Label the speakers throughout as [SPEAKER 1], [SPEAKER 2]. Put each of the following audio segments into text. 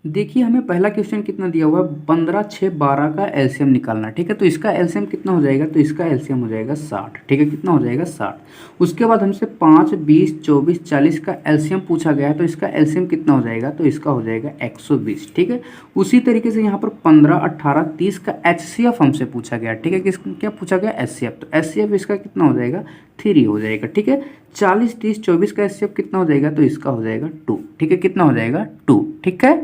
[SPEAKER 1] देखिए हमें पहला क्वेश्चन कितना दिया हुआ है, 15 6 12 का एलसीएम निकालना। ठीक है, तो इसका एलसीएम कितना हो जाएगा, तो इसका एलसीएम हो जाएगा 60। ठीक है, कितना हो जाएगा 60। उसके बाद हमसे 5 20 24 40 का एलसीएम पूछा गया है, तो इसका एलसीएम कितना हो जाएगा, तो इसका हो जाएगा 120। ठीक है, उसी तरीके से यहाँ पर 15 18 30 का एचसीएफ हमसे पूछा गया। ठीक है, किस क्या पूछा गया, एचसीएफ। तो एचसीएफ इसका कितना हो जाएगा, 3 हो जाएगा। ठीक है, 40 30 24 का एचसीएफ कितना हो जाएगा, तो इसका हो जाएगा 2। ठीक है, कितना हो जाएगा 2। ठीक है,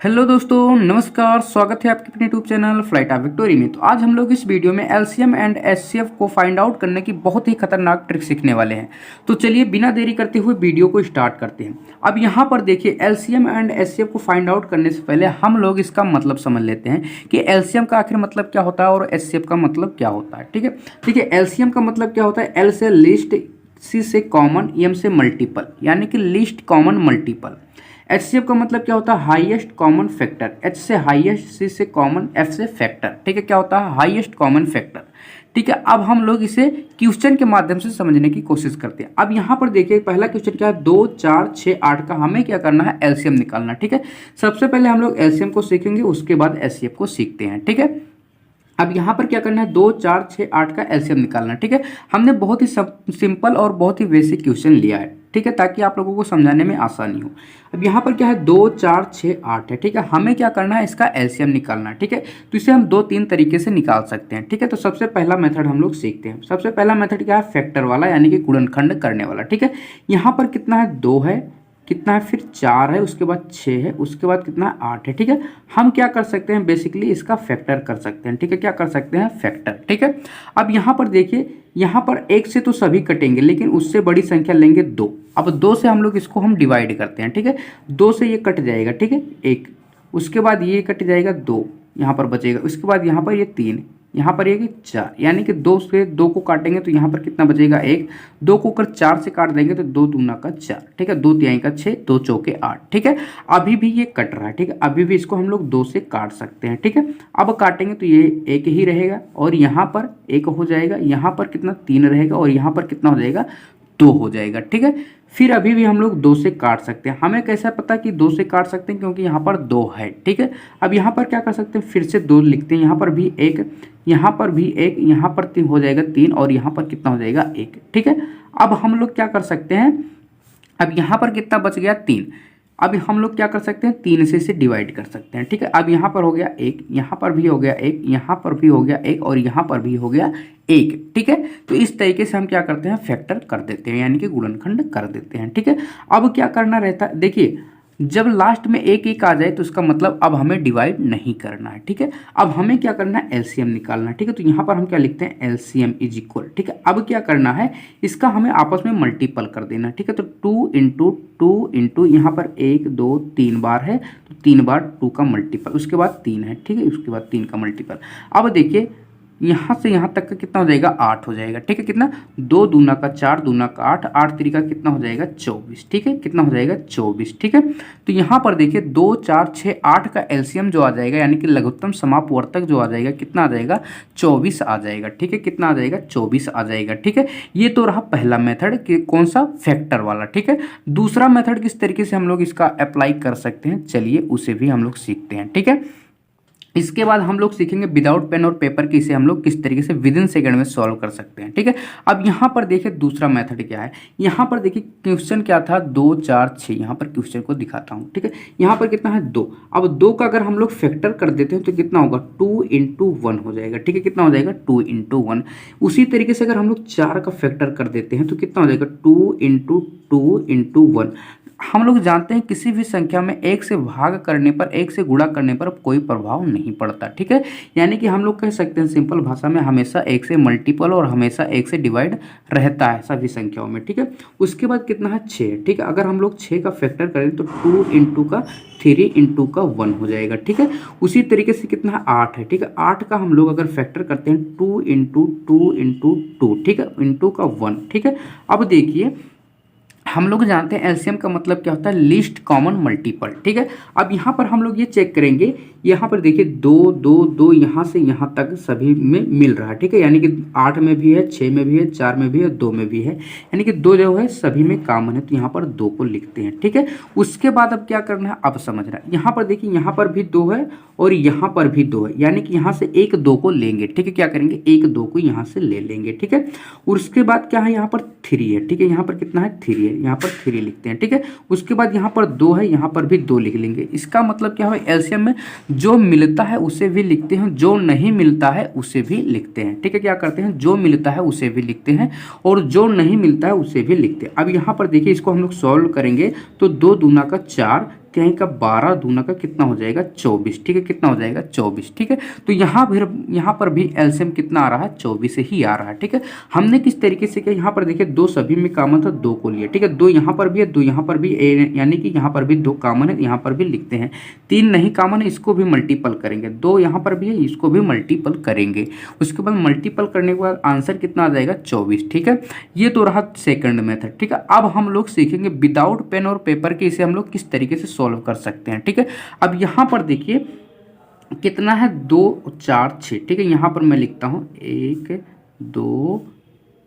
[SPEAKER 1] हेलो दोस्तों, नमस्कार, स्वागत है आपके अपने YouTube channel flight of victory में। तो आज हम लोग इस वीडियो में एलसीएम एंड एचसीएफ को फाइंड आउट करने की बहुत ही खतरनाक ट्रिक सीखने वाले हैं। तो चलिए बिना देरी करते हुए वीडियो को स्टार्ट करते हैं। अब यहाँ पर देखिए, एलसीएम एंड एचसीएफ को फाइंड आउट करने से पहले हम लोग इसका मतलब समझ लेते हैं कि एलसीएम का आखिर मतलब क्या होता है और एचसीएफ का मतलब क्या होता है। ठीक है, देखिए एलसीएम का मतलब क्या होता है, एल से लिस्ट, सी से कॉमन, एम से मल्टीपल, यानी कि लिस्ट कॉमन मल्टीपल। एचसीएफ का मतलब क्या होता है, हाईएस्ट कॉमन फैक्टर। एच से हाईएस्ट, सी से कॉमन, एफ से फैक्टर। ठीक है, क्या होता है, हाईएस्ट कॉमन फैक्टर। ठीक है, अब हम लोग इसे क्वेश्चन के माध्यम से समझने की कोशिश करते हैं। अब यहाँ पर देखिए पहला क्वेश्चन क्या है, 2 4 6 8 का हमें क्या करना है, एलसीएम निकालना। ठीक है, सबसे पहले हम लोग एलसीएम को सीखेंगे, उसके बाद एचसीएफ को सीखते हैं। ठीक है, अब यहाँ पर क्या करना है, 2 4 6 8 का एलसीएम निकालना। ठीक है, हमने बहुत ही सिंपल और बहुत ही बेसिक क्वेश्चन लिया है। ठीक है, ताकि आप लोगों को समझाने में आसानी हो। अब यहाँ पर क्या है, 2 4 6 8 है। ठीक है, हमें क्या करना है, इसका एलसीएम निकालना है। ठीक है, तो इसे हम 2-3 तरीके से निकाल सकते हैं। ठीक है, तो सबसे पहला मेथड हम लोग सीखते हैं। सबसे पहला मेथड क्या है, फैक्टर वाला, यानी कि गुणनखंड करने वाला। ठीक है, यहाँ पर कितना है, 2 है, कितना है, फिर 4 है, उसके बाद 6 है, उसके बाद कितना है, 8 है। ठीक है, हम क्या कर सकते हैं, बेसिकली इसका फैक्टर कर सकते हैं। ठीक है, क्या कर सकते हैं, फैक्टर। ठीक है, अब यहाँ पर देखिए, यहाँ पर 1 से तो सभी कटेंगे, लेकिन उससे बड़ी संख्या लेंगे 2। अब 2 से हम लोग इसको हम डिवाइड करते हैं। ठीक है, 2 से ये कट जाएगा। ठीक है, 1, उसके बाद ये कट जाएगा, 2 यहाँ पर बचेगा, उसके बाद यहाँ पर ये 3, यहाँ पर ये 4, यानी कि 2 से 2 को काटेंगे तो यहाँ पर कितना बचेगा, 1। 2 को अगर 4 से काट देंगे तो 2 दूना का 4। ठीक है, 2 तिहाई का 6, 2 चौके 8। ठीक है, अभी भी ये कट रहा है। ठीक है, अभी भी इसको हम लोग 2 से काट सकते हैं। ठीक है, अब काटेंगे तो ये 1 ही रहेगा, और यहाँ पर 1 हो जाएगा, यहाँ पर कितना, 3 रहेगा, और यहाँ पर कितना हो जाएगा, 2 हो जाएगा। ठीक है, फिर अभी भी हम लोग 2 से काट सकते हैं। हमें कैसा पता कि 2 से काट सकते हैं, क्योंकि यहाँ पर 2 है। ठीक है, अब यहाँ पर क्या कर सकते हैं, फिर से 2 लिखते हैं, यहाँ पर भी 1, यहाँ पर भी 1, यहाँ पर 3 हो जाएगा 3, और यहाँ पर कितना हो जाएगा, 1। ठीक है, अब हम लोग क्या कर सकते हैं, अब यहाँ पर कितना बच गया, 3। अब हम लोग क्या कर सकते हैं, 3 से इसे डिवाइड कर सकते हैं। ठीक है, अब यहाँ पर हो गया 1, यहाँ पर भी हो गया 1, यहाँ पर भी हो गया 1, और यहाँ पर भी हो गया 1। ठीक है, तो इस तरीके से हम क्या करते हैं, फैक्टर कर देते हैं, यानी कि गुणनखंड कर देते हैं। ठीक है, अब क्या करना रहता है, देखिए जब लास्ट में 1 1 आ जाए तो इसका मतलब अब हमें डिवाइड नहीं करना है। ठीक है, अब हमें क्या करना है, एलसीएम निकालना है। ठीक है, तो यहाँ पर हम क्या लिखते हैं, एलसीएम इज इक्वल। ठीक है, अब क्या करना है, इसका हमें आपस में मल्टीपल कर देना है। ठीक है, तो 2 इंटू 2 इंटू यहाँ पर 1 2 3 बार है, तो 3 बार 2 का मल्टीपल, उसके बाद 3 है। ठीक है, उसके बाद 3 का मल्टीपल। अब देखिए यहाँ से यहाँ तक का कितना हो जाएगा, 8 हो जाएगा। ठीक है, कितना, 2 दूना का 4, दूना का 8, 8 तरीका कितना हो जाएगा, 24। ठीक है, कितना हो जाएगा, 24। ठीक है, तो यहाँ पर देखिए 2 4 6 8 का एलसीएम जो आ जाएगा, यानी कि लघुत्तम समापवर्तक जो आ जाएगा, कितना आ जाएगा, 24 आ जाएगा। ठीक है, कितना आ जाएगा, 24 आ जाएगा। ठीक है, ये तो रहा पहला मेथड कि कौन सा, फैक्टर वाला। ठीक है, दूसरा मेथड किस तरीके से हम लोग इसका अप्लाई कर सकते हैं, चलिए उसे भी हम लोग सीखते हैं। ठीक है, इसके बाद हम लोग सीखेंगे विदाउट पेन और पेपर की इसे हम लोग किस तरीके से विद इन सेकंड में सॉल्व कर सकते हैं। ठीक है, अब यहाँ पर देखिए दूसरा मेथड क्या है, यहाँ पर देखिए क्वेश्चन क्या था, 2 4 6, यहाँ पर क्वेश्चन को दिखाता हूँ। ठीक है, यहाँ पर कितना है, 2। अब 2 का अगर हम लोग फैक्टर कर देते हैं तो कितना होगा, 2 इंटू 1 हो जाएगा। ठीक है, कितना हो जाएगा, 2 इंटू 1। उसी तरीके से अगर हम लोग 4 का फैक्टर कर देते हैं तो कितना हो जाएगा, 2 इंटू 2 इंटू 1। हम लोग जानते हैं किसी भी संख्या में 1 से भाग करने पर, 1 से गुणा करने पर कोई प्रभाव नहीं पड़ता। ठीक है, यानी कि हम लोग कह सकते हैं सिंपल भाषा में, हमेशा 1 से मल्टीपल और हमेशा 1 से डिवाइड रहता है सभी संख्याओं में। ठीक है, उसके बाद कितना है, 6। ठीक है, अगर हम लोग 6 का फैक्टर करें तो 2 इंटू का 3 इंटू का 1 हो जाएगा। ठीक है, उसी तरीके से कितना है, 8 है। ठीक है, 8 का हम लोग अगर फैक्टर करते हैं 2 इंटू 2 इंटू 2, ठीक है, इंटू का 1। ठीक है, अब देखिए हम लोग जानते हैं एलसीएम का मतलब क्या होता है, लिस्ट कॉमन मल्टीपल। ठीक है, अब यहाँ पर हम लोग ये चेक करेंगे, यहाँ पर देखिए 2 2 2 यहाँ से यहाँ तक सभी में मिल रहा है, ठीक है। यानी कि 8 में भी है, 6 में भी है, 4 में भी है, 2 में भी है, यानी कि 2 जो है सभी में कॉमन है, तो यहाँ पर 2 को लिखते हैं, ठीक है। उसके बाद अब क्या करना है, अब समझना, यहाँ पर देखिए यहाँ पर भी 2 है और यहाँ पर भी 2 है, यानी कि यहाँ से 1 2 को लेंगे, ठीक है। क्या करेंगे, 1 2 को यहाँ से ले लेंगे, ठीक है। और उसके बाद क्या है, यहाँ पर 3 है, ठीक है। यहाँ पर कितना है, 3 है, यहाँ पर 3 लिखते हैं, ठीक है। उसके बाद यहाँ पर 2 है, यहाँ पर भी 2 लिख लेंगे। इसका मतलब क्या है, एलसीएम में जो मिलता है उसे भी लिखते हैं, जो नहीं मिलता है उसे भी लिखते हैं, ठीक है। क्या करते हैं, जो मिलता है उसे भी लिखते हैं और जो नहीं मिलता है उसे भी लिखते हैं। अब यहाँ पर देखिए इसको हम लोग सॉल्व करेंगे तो 2 दूना का 4, कहीं का 12 दूना का कितना हो जाएगा, 24, ठीक है। कितना हो जाएगा, 24, ठीक है। तो यहाँ पर भी एलसीएम कितना आ रहा है, 24 ही आ रहा है, ठीक है। हमने किस तरीके से किया, यहाँ पर देखिए 2 सभी में कॉमन था, 2 को लिया, ठीक है। 2 यहाँ पर भी है, 2 यहाँ पर भी, यानी कि यहाँ पर भी 2 कॉमन है, यहाँ पर भी लिखते हैं। 3 नहीं कॉमन है, इसको भी मल्टीपल करेंगे। 2 यहाँ पर भी है, इसको भी मल्टीपल करेंगे। उसके बाद मल्टीपल करने के बाद आंसर कितना आ जाएगा, 24, ठीक है। ये तो रहा सेकंड मेथड, ठीक है। अब हम लोग सीखेंगे विदाउट पेन और पेपर के इसे हम लोग किस तरीके से सॉल्व कर सकते हैं, ठीक है। अब यहाँ पर देखिए कितना है, 2 4 6, ठीक है। यहाँ पर मैं लिखता हूँ 1 2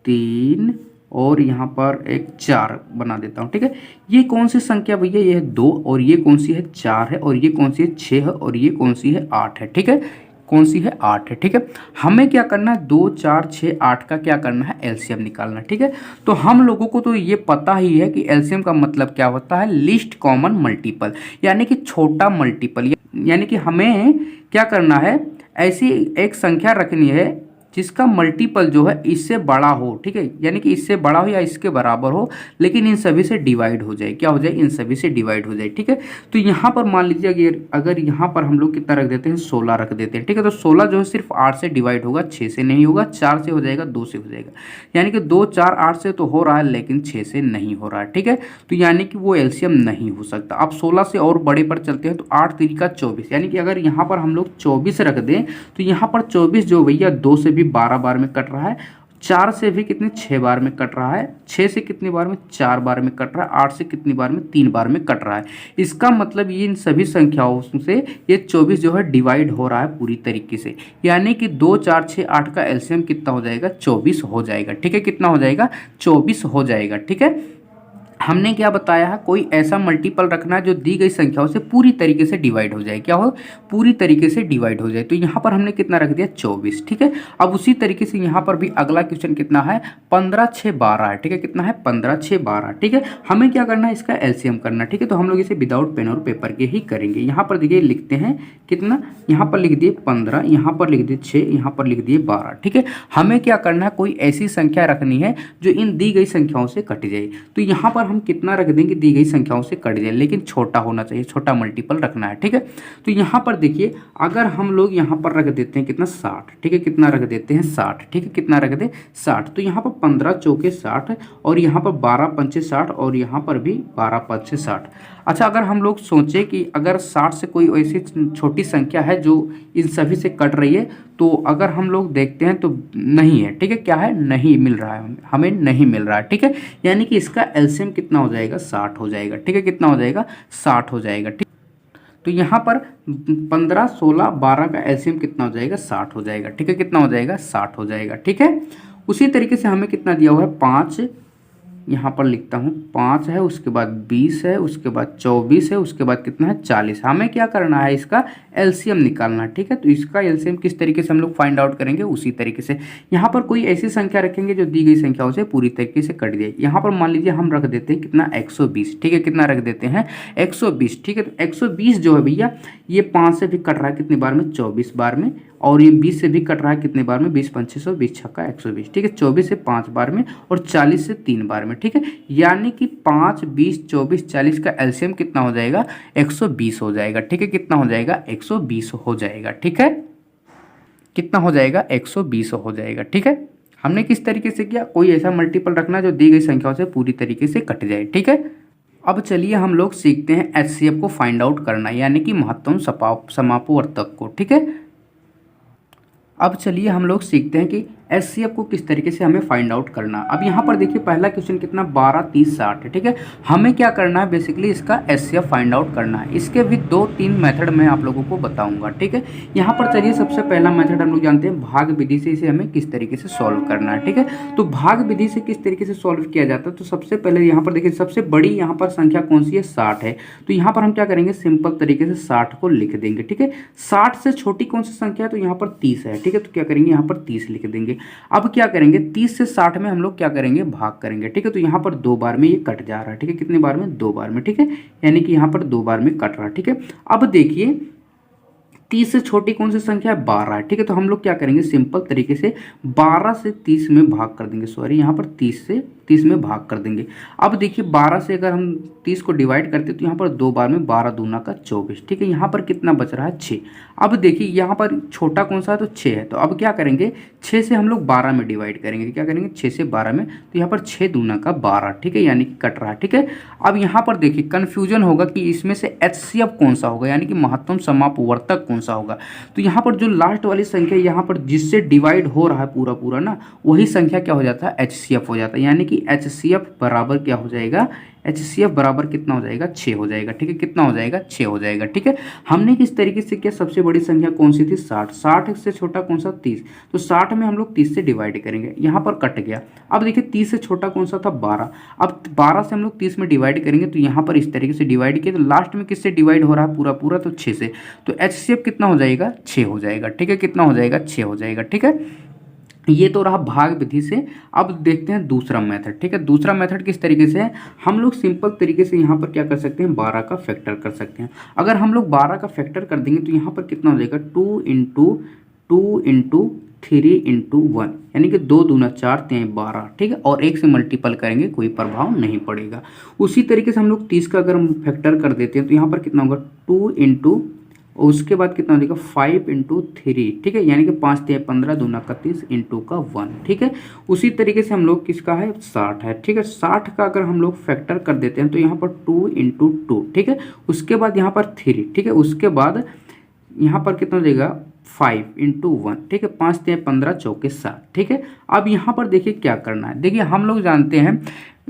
[SPEAKER 1] 3 और यहाँ पर एक 4 बना देता हूँ, ठीक है। ये कौन सी संख्या भैया, ये है 2 और ये कौन सी है, 4 है और ये कौन सी है, 6 है और ये कौन सी है, 8 है, ठीक है। कौन सी है, 8 है, ठीक है। हमें क्या करना है, 2 4 6 8 का क्या करना है, एलसीएम निकालना, ठीक है। तो हम लोगों को तो ये पता ही है कि एलसीएम का मतलब क्या होता है, लीस्ट कॉमन मल्टीपल, यानी कि छोटा मल्टीपल। यानी कि हमें क्या करना है, ऐसी एक संख्या रखनी है जिसका मल्टीपल जो है इससे बड़ा हो, ठीक है। यानी कि इससे बड़ा हो या इसके बराबर हो, लेकिन इन सभी से डिवाइड हो जाए, क्या हो जाए, इन सभी से डिवाइड हो जाए, ठीक है। तो यहाँ पर मान लीजिए अगर यहाँ पर हम लोग कितना रख देते हैं, 16 रख देते हैं, ठीक है। तो 16 जो है सिर्फ 8 से डिवाइड होगा, 6 से नहीं होगा, 4 से हो जाएगा, 2 से हो जाएगा। यानी कि 2 4 8 से तो हो रहा है लेकिन 6 से नहीं हो रहा है, ठीक है। तो यानी कि वो एलसीएम नहीं हो सकता। अब 16 से और बड़े पर चलते हैं, तो 8 3 का 24, यानी कि अगर यहाँ पर हम लोग 24 रख दें तो यहाँ पर 24 जो भैया 2 से भी 12 बार में कट रहा है, 4 से भी कितने 6 बार में कट रहा है, 6 से कितनी बार में 4 बार में कट रहा है, 8 से कितनी बार में 3 बार में कट रहा है। इसका मतलब ये इन सभी संख्याओं से ये 24 जो है डिवाइड हो रहा है पूरी तरीके से, यानी कि 2 4 6 8 का एलसीएम कितना हो जाएगा, 24 हो जाएगा, ठीक है। कितना हो जाएगा, 24 हो जाएगा, ठीक है। हमने क्या बताया है, कोई ऐसा मल्टीपल रखना है जो दी गई संख्याओं से पूरी तरीके से डिवाइड हो जाए, क्या हो, पूरी तरीके से डिवाइड हो जाए। तो यहाँ पर हमने कितना रख दिया, 24, ठीक है। अब उसी तरीके से यहाँ पर भी अगला क्वेश्चन कितना है, 15 6 12 है, ठीक है। कितना है, 15 6 12, ठीक है। हमें क्या करना है, इसका एलसीएम करना, ठीक है। तो हम लोग इसे विदाउट पेन और पेपर के ही करेंगे। यहाँ पर देखिए लिखते हैं कितना, यहाँ पर लिख दिए 15, यहाँ पर लिख दिए 6, यहाँ पर लिख दिए 12, ठीक है। हमें क्या करना है, कोई ऐसी संख्या रखनी है जो इन दी गई संख्याओं से कट जाए। तो यहाँ पर हम कितना रख देंगे, दी गई संख्याओं से कट जाए, लेकिन छोटा होना चाहिए, छोटा मल्टीपल रखना है, ठीक है। तो यहाँ पर देखिए अगर हम लोग यहाँ पर रख देते हैं कितना, 60, ठीक है। कितना रख देते हैं, 60, ठीक है। कितना रख दे, 60। तो यहाँ पर 15 चौके 60 और यहाँ पर 12 पंचे 60 और यहाँ पर भी 12 पंचे 60। अच्छा, अगर हम लोग सोचें कि अगर 60 से कोई ऐसी छोटी संख्या है जो इन सभी से कट रही है, तो अगर हम लोग देखते हैं तो नहीं है, ठीक है। क्या है, नहीं मिल रहा है, हमें नहीं मिल रहा है, ठीक है। यानी कि इसका एलसीएम कितना हो जाएगा, 60 हो जाएगा, ठीक है। कितना हो जाएगा, 60 हो जाएगा, ठीक। तो यहाँ पर 15 16 12 का एलसीएम कितना हो जाएगा, 60 हो जाएगा, ठीक है। कितना हो जाएगा, 60 हो जाएगा, ठीक है। उसी तरीके से हमें कितना दिया हुआ है, 5, यहाँ पर लिखता हूँ 5 है, उसके बाद 20 है, उसके बाद 24 है, उसके बाद कितना है, 40। हमें क्या करना है, इसका एलसीएम निकालना, ठीक है। तो इसका एलसीएम किस तरीके से हम लोग फाइंड आउट करेंगे, उसी तरीके से यहाँ पर कोई ऐसी संख्या रखेंगे जो दी गई संख्याओं से पूरी तरीके से कट जाए। यहाँ पर मान लीजिए हम रख देते हैं कितना, 120, ठीक है। कितना रख देते हैं, 120, ठीक है। तो 120 जो है भैया ये 5 से भी कट रहा है कितनी बार में, 24 बार में, और ये 20 से भी कट रहा है कितने बार में, 20 5 600, 20 छक्का 120, ठीक है। 24 से 5 बार में और 40 से 3 बार में, ठीक है। यानी कि 5 20 24 40 का एलसीएम कितना हो जाएगा, 120 हो जाएगा, ठीक है। कितना हो जाएगा, 120 हो जाएगा, ठीक है। कितना हो जाएगा, 120 हो जाएगा, ठीक है। हमने किस तरीके से किया, कोई ऐसा मल्टीपल रखना जो दी गई संख्याओं से पूरी तरीके से कट जाए, ठीक है। अब चलिए हम लोग सीखते हैं एचसीएफ को फाइंड आउट करना, यानी कि महत्तम समापवर्तक को, ठीक है। अब चलिए हम लोग सीखते हैं कि एचसीएफ को किस तरीके से हमें फाइंड आउट करना। अब यहाँ पर देखिए पहला क्वेश्चन कितना 12, 30, 60 है, ठीक है। हमें क्या करना है, बेसिकली इसका एचसीएफ फाइंड आउट करना है। इसके भी 2-3 मेथड मैं आप लोगों को बताऊंगा, ठीक है। यहाँ पर चलिए सबसे पहला मेथड हम लोग जानते हैं भाग विधि से, इसे हमें किस तरीके से सॉल्व करना है, ठीक है। तो भाग विधि से किस तरीके से सॉल्व किया जाता है, तो सबसे पहले यहाँ पर देखिए सबसे बड़ी यहाँ पर संख्या कौन सी है, 60 है। तो यहाँ पर हम क्या करेंगे, सिंपल तरीके से 60 को लिख देंगे, ठीक है। 60 से छोटी कौन सी संख्या है, तो यहाँ पर 30 है, ठीक है। तो क्या करेंगे, यहाँ पर 30 लिख देंगे। अब क्या करेंगे, 30 से 60 में हम लोग क्या करेंगे, भाग करेंगे, ठीक है। तो यहाँ पर 2 बार में ये कट जा रहा है, ठीक है। कितने बार में, 2 बार में, ठीक है। यानी कि यहाँ पर 2 बार में कट रहा है, ठीक है। अब देखिए 30 से छोटी कौन सी संख्या है, 12 है, ठीक है। तो हम लोग क्या करेंगे, सिंपल तरीके से 12 से 30 में भाग कर देंगे, सॉरी यहाँ पर 30 से 30 में भाग कर देंगे। अब देखिए 12 से अगर हम 30 को डिवाइड करते तो यहाँ पर 2 बार में 12 दूना का 24, ठीक है। यहाँ पर कितना बच रहा है, 6। अब देखिए यहाँ पर छोटा कौन सा है, तो 6 है। तो अब क्या करेंगे, 6 से हम लोग 12 में डिवाइड करेंगे, क्या करेंगे 6 से 12 में, तो यहाँ पर 6 दूना का 12, ठीक है, यानी कि कट रहा है, ठीक है। अब यहाँ पर देखिए कन्फ्यूजन होगा कि इसमें से एचसीएफ कौन सा होगा, यानी कि महत्तम समापवर्तक कौन सा होगा। तो यहाँ पर जो लास्ट वाली संख्या यहाँ पर जिससे डिवाइड हो रहा है पूरा पूरा ना, वही संख्या क्या हो जाता है, एचसीएफ हो जाता है। यानी कि एचसीएफ बराबर क्या हो जाएगा, एचसीएफ बराबर कितना हो जाएगा, 6 हो जाएगा, ठीक है। कितना हो जाएगा, 6 हो जाएगा, ठीक है। हमने किस तरीके से किया, सबसे बड़ी संख्या कौन सी थी, 60। 60 से छोटा कौन सा, 30। तो 60 में हम लोग 30 से डिवाइड करेंगे, यहाँ पर कट गया। अब देखिए 30 से छोटा कौन सा था, 12। अब 12 से हम लोग 30 में डिवाइड करेंगे, तो यहाँ पर इस तरीके से डिवाइड किया, तो लास्ट में किससे डिवाइड हो रहा है पूरा पूरा, तो 6 से। तो एचसीएफ कितना हो जाएगा, 6 हो जाएगा, ठीक है। कितना हो जाएगा, 6 हो जाएगा, ठीक है। ये तो रहा भाग विधि से। अब देखते हैं दूसरा मेथड, ठीक है। दूसरा मेथड किस तरीके से है, हम लोग सिंपल तरीके से यहाँ पर क्या कर सकते हैं, 12 का फैक्टर कर सकते हैं। अगर हम लोग 12 का फैक्टर कर देंगे तो यहाँ पर कितना हो जाएगा, 2 इंटू 3 इंटू 1, यानी कि 2 दूना 4 3 12, ठीक है। और 1 से मल्टीपल करेंगे, कोई प्रभाव नहीं पड़ेगा। उसी तरीके से हम लोग 30 का अगर हम फैक्टर कर देते हैं तो यहाँ पर कितना होगा, 2 इंटू, उसके बाद कितना हो जाएगा 5 इंटू 3, ठीक है। यानी कि 5 3 15 दूना 31 इंटू का 1, ठीक है। उसी तरीके से हम लोग किसका है, 60 है, ठीक है। 60 का अगर हम लोग फैक्टर कर देते हैं तो यहाँ पर 2 इंटू 2, ठीक है। उसके बाद यहाँ पर 3, ठीक है। उसके बाद यहाँ पर कितना हो जाएगा, 5 इंटू 1, ठीक है। 5 3 15 चौके 60, ठीक है। अब यहाँ पर देखिए क्या करना है, देखिए हम लोग जानते हैं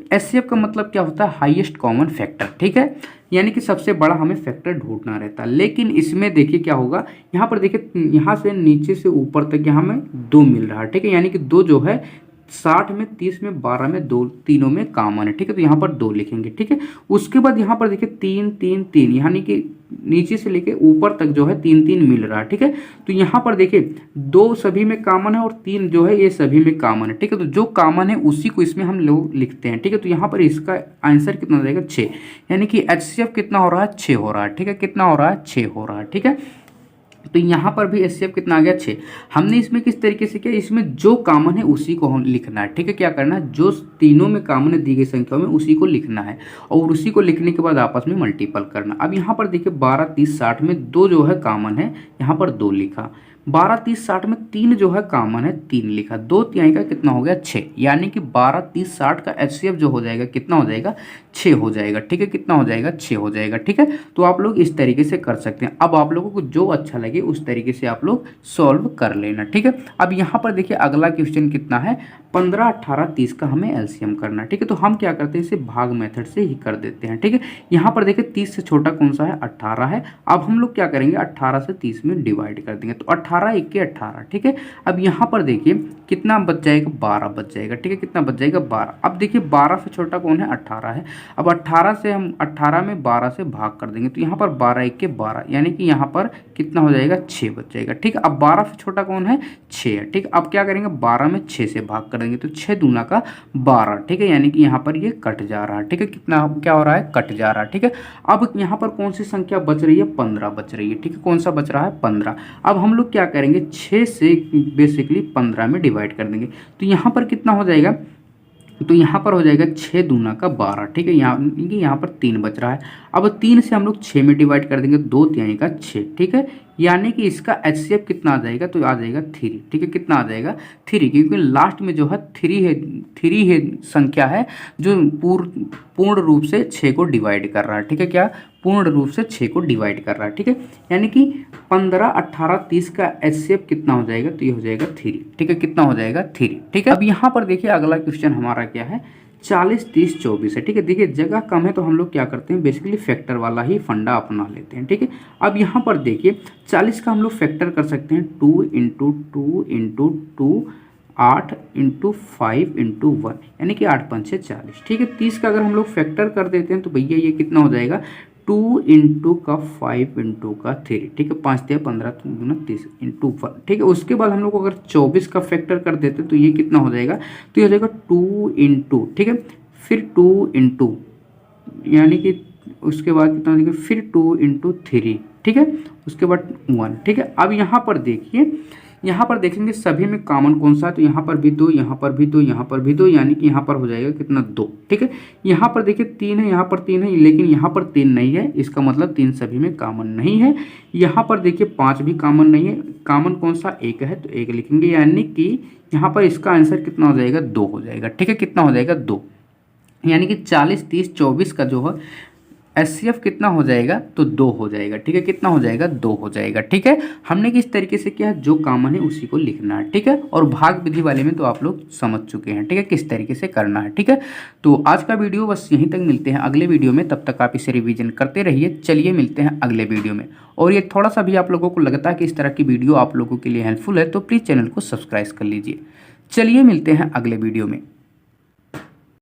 [SPEAKER 1] एचसीएफ का मतलब क्या होता है, हाईएस्ट कॉमन फैक्टर, ठीक है। यानी कि सबसे बड़ा हमें फैक्टर ढूंढना रहता है। लेकिन इसमें देखिए क्या होगा, यहाँ पर देखिए यहाँ से नीचे से ऊपर तक यहाँ में 2 मिल रहा है, ठीक है। यानी कि 2 जो है 60 में, 30 में, 12 में, 2 तीनों में कॉमन है, ठीक है। तो यहाँ पर 2 लिखेंगे, ठीक है। उसके बाद यहाँ पर देखिए 3 3 3, यानी कि नीचे से लेके ऊपर तक जो है 3 3 मिल रहा है, ठीक है। तो यहाँ पर देखिए 2 सभी में कॉमन है और 3 जो है ये सभी में कॉमन है, ठीक है। तो जो कॉमन है उसी को इसमें हम लोग लिखते हैं, ठीक है। तो यहाँ पर इसका आंसर कितना हो जाएगा, 6। यानी कि एचसीएफ कितना हो रहा है, 6 हो रहा है, ठीक है। कितना हो रहा है, 6 हो रहा है, ठीक है। तो यहाँ पर भी एचसीएफ कितना आ गया, 6। हमने इसमें किस तरीके से किया, इसमें जो कॉमन है उसी को हम लिखना है, ठीक है। क्या करना है, जो तीनों में कॉमन है दी गई संख्याओं में उसी को लिखना है, और उसी को लिखने के बाद आपस में मल्टीपल करना। अब यहाँ पर देखिए 12 30 60 में 2 जो है कॉमन है, यहाँ पर 2 लिखा। 12 30 60 में 3 जो है कॉमन है, 3 लिखा। 2 तिहाई का कितना हो गया, 6। यानी कि 12 30 60 का एचसीएफ जो हो जाएगा कितना हो जाएगा, 6 हो जाएगा, ठीक है। कितना हो जाएगा, 6 हो जाएगा, ठीक है। तो आप लोग इस तरीके से कर सकते हैं। अब आप लोगों को जो अच्छा लगे उस तरीके से आप लोग सॉल्व कर लेना, ठीक है। अब यहाँ पर देखिए अगला क्वेश्चन कितना है, 15 18 30 का हमें एलसीएम करना है, ठीक है। तो हम क्या करते हैं, इसे भाग मेथड से ही कर देते हैं, ठीक है। यहाँ पर देखिए 30 से छोटा कौन सा है, 18 है। अब हम लोग क्या करेंगे, 18 से 30 में डिवाइड कर देंगे, तो 18 1 के 18, ठीक है। अब यहाँ पर देखिए कितना बच जाएगा, 12 बच जाएगा, ठीक है। कितना बच जाएगा, 12। अब देखिए 12 से छोटा कौन है, 18 है। अब 18 से हम 18 में 12 से भाग कर देंगे, तो यहाँ पर 12 1 के 12, यानी कि यहाँ पर कितना हो जाएगा, 6 बच जाएगा, ठीक है। अब 12 से छोटा कौन है, 6 है, ठीक है। अब क्या करेंगे, 12 में 6 से भाग कर देंगे, तो 6 दूना का 12, ठीक है। यानी कि यहाँ पर ये कट जा रहा है, ठीक है। कितना क्या हो रहा है, कट जा रहा है, ठीक है। अब यहाँ पर कौन सी संख्या बच रही है, 15 बच रही है, ठीक है। कौन सा बच रहा है, 15। अब हम लोग क्या करेंगे, 6 से बेसिकली 15 में डिवाइड कर देंगे, तो यहाँ पर कितना हो जाएगा, तो यहाँ पर हो जाएगा 6 दूना का 12, ठीक है। यहाँ पर 3 बच रहा है। अब 3 से हम लोग 6 में डिवाइड कर देंगे, 2 तिहाई का 6, ठीक है। यानी कि इसका HCF कितना आ जाएगा, तो आ जाएगा 3। ठीक है, कितना आ जाएगा 3, क्योंकि लास्ट में जो है 3 है संख्या है जो पूर्ण रूप से 6 को डिवाइड कर रहा है। ठीक है, क्या पूर्ण रूप से 6 को डिवाइड कर रहा है। ठीक है, यानी कि 15, 18, 30 का HCF कितना हो जाएगा, तो ये हो जाएगा 3। ठीक है, कितना हो जाएगा 3। ठीक है, अब यहाँ पर देखिए अगला क्वेश्चन हमारा क्या है, 40, 30, 24 है। ठीक है, देखिए जगह कम है तो हम लोग क्या करते हैं, बेसिकली फैक्टर वाला ही फंडा अपना लेते हैं। ठीक है, अब यहाँ पर देखिए 40 का हम लोग फैक्टर कर सकते हैं 2 इंटू 2 इंटू 2, 8 इंटू 5 इंटू 1, यानी कि 8 पंचे 40। ठीक है, 30 का अगर हम लोग फैक्टर कर देते हैं तो भैया ये कितना हो जाएगा, 2 इंटू का 5 इंटू का 3। ठीक है, 5 × 15 × 30 इंटू 1। ठीक है, उसके बाद हम लोग अगर 24 का फैक्टर कर देते तो ये कितना हो जाएगा, तो ये हो जाएगा 2 इंटू, ठीक है, फिर 2 इंटू, यानी कि उसके बाद कितना हो जाएगा, फिर 2 इंटू 3। ठीक है, उसके बाद 1। ठीक है, अब यहाँ पर देखिए, यहाँ पर देखेंगे सभी में कॉमन कौन सा है, तो यहाँ पर भी 2, यहाँ पर भी 2, यहाँ पर भी 2, यानी कि यहाँ पर हो जाएगा कितना, 2। ठीक है, यहाँ पर देखिए 3 है, यहाँ पर 3 है, लेकिन यहाँ पर 3 नहीं है, इसका मतलब 3 सभी में कॉमन नहीं है। यहाँ पर देखिए 5 भी कॉमन नहीं है, कॉमन कौन सा, 1 है, तो 1 लिखेंगे, यानी कि यहाँ पर इसका आंसर कितना हो जाएगा, 2 हो जाएगा। ठीक है, कितना हो जाएगा, 2, यानी कि 40, 30, 24 का जो है HCF कितना हो जाएगा, तो 2 हो जाएगा। ठीक है, कितना हो जाएगा, 2 हो जाएगा। ठीक है, हमने किस तरीके से किया, जो कॉमन है उसी को लिखना है। ठीक है, और भाग विधि वाले में तो आप लोग समझ चुके हैं। ठीक है, किस तरीके से करना है। ठीक है, तो आज का वीडियो बस यहीं तक, मिलते हैं अगले वीडियो में, तब तक आप इसे रिवीजन करते रहिए। चलिए मिलते हैं अगले वीडियो में। और ये थोड़ा सा भी आप लोगों को लगता है कि इस तरह की वीडियो आप लोगों के लिए हेल्पफुल है तो प्लीज़ चैनल को सब्सक्राइब कर लीजिए। चलिए मिलते हैं अगले वीडियो में।